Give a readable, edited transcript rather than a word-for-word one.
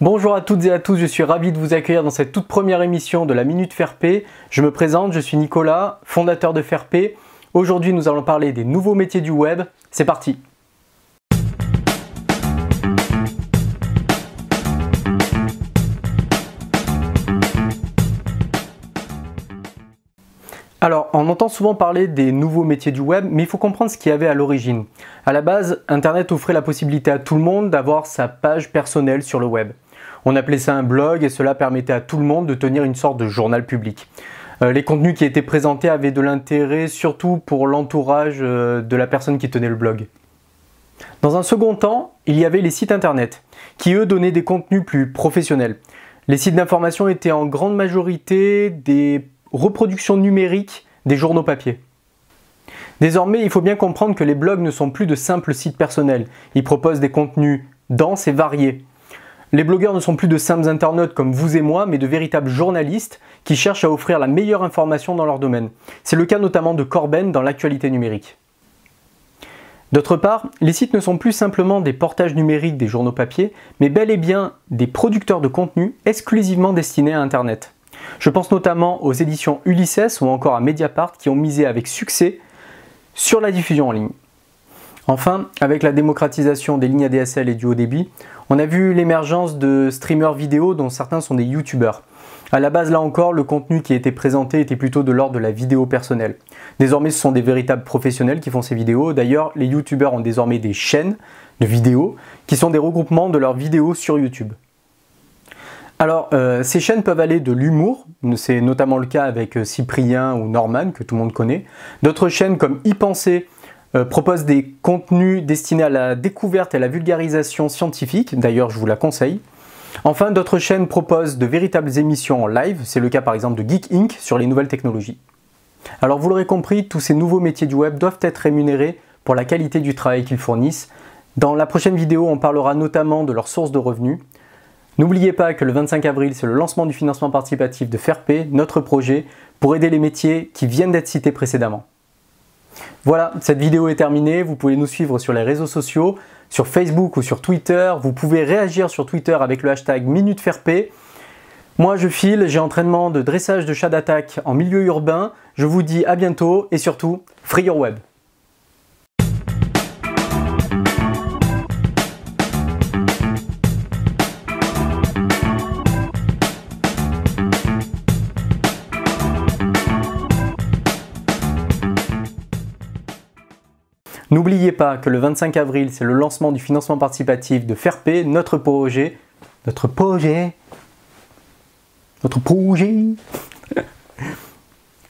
Bonjour à toutes et à tous, je suis ravi de vous accueillir dans cette toute première émission de la Minute Fair-Pay. Je me présente, je suis Nicolas, fondateur de Fair-Pay. Aujourd'hui, nous allons parler des nouveaux métiers du web. C'est parti! Alors, on entend souvent parler des nouveaux métiers du web, mais il faut comprendre ce qu'il y avait à l'origine. À la base, Internet offrait la possibilité à tout le monde d'avoir sa page personnelle sur le web. On appelait ça un blog et cela permettait à tout le monde de tenir une sorte de journal public. Les contenus qui étaient présentés avaient de l'intérêt surtout pour l'entourage de la personne qui tenait le blog. Dans un second temps, il y avait les sites Internet, qui eux donnaient des contenus plus professionnels. Les sites d'information étaient en grande majorité des reproduction numérique des journaux papier. Désormais, il faut bien comprendre que les blogs ne sont plus de simples sites personnels. Ils proposent des contenus denses et variés. Les blogueurs ne sont plus de simples internautes comme vous et moi, mais de véritables journalistes qui cherchent à offrir la meilleure information dans leur domaine. C'est le cas notamment de Corben dans l'actualité numérique. D'autre part, les sites ne sont plus simplement des portages numériques des journaux papier, mais bel et bien des producteurs de contenu exclusivement destinés à Internet. Je pense notamment aux éditions Ulysses ou encore à Mediapart qui ont misé avec succès sur la diffusion en ligne. Enfin, avec la démocratisation des lignes ADSL et du haut débit, on a vu l'émergence de streamers vidéo dont certains sont des youtubeurs. À la base, là encore, le contenu qui était présenté était plutôt de l'ordre de la vidéo personnelle. Désormais, ce sont des véritables professionnels qui font ces vidéos. D'ailleurs, les youtubeurs ont désormais des chaînes de vidéos qui sont des regroupements de leurs vidéos sur YouTube. Alors, ces chaînes peuvent aller de l'humour, c'est notamment le cas avec Cyprien ou Norman, que tout le monde connaît. D'autres chaînes comme YPenser proposent des contenus destinés à la découverte et à la vulgarisation scientifique, d'ailleurs je vous la conseille. Enfin, d'autres chaînes proposent de véritables émissions en live, c'est le cas par exemple de Geek Inc. sur les nouvelles technologies. Alors vous l'aurez compris, tous ces nouveaux métiers du web doivent être rémunérés pour la qualité du travail qu'ils fournissent. Dans la prochaine vidéo, on parlera notamment de leurs sources de revenus. N'oubliez pas que le 25 avril, c'est le lancement du financement participatif de Fair-Pay, notre projet, pour aider les métiers qui viennent d'être cités précédemment. Voilà, cette vidéo est terminée. Vous pouvez nous suivre sur les réseaux sociaux, sur Facebook ou sur Twitter. Vous pouvez réagir sur Twitter avec le hashtag MinuteFairPay. Moi, je file, j'ai entraînement de dressage de chats d'attaque en milieu urbain. Je vous dis à bientôt et surtout, free your web. N'oubliez pas que le 25 avril, c'est le lancement du financement participatif de Fair-Pay, notre projet.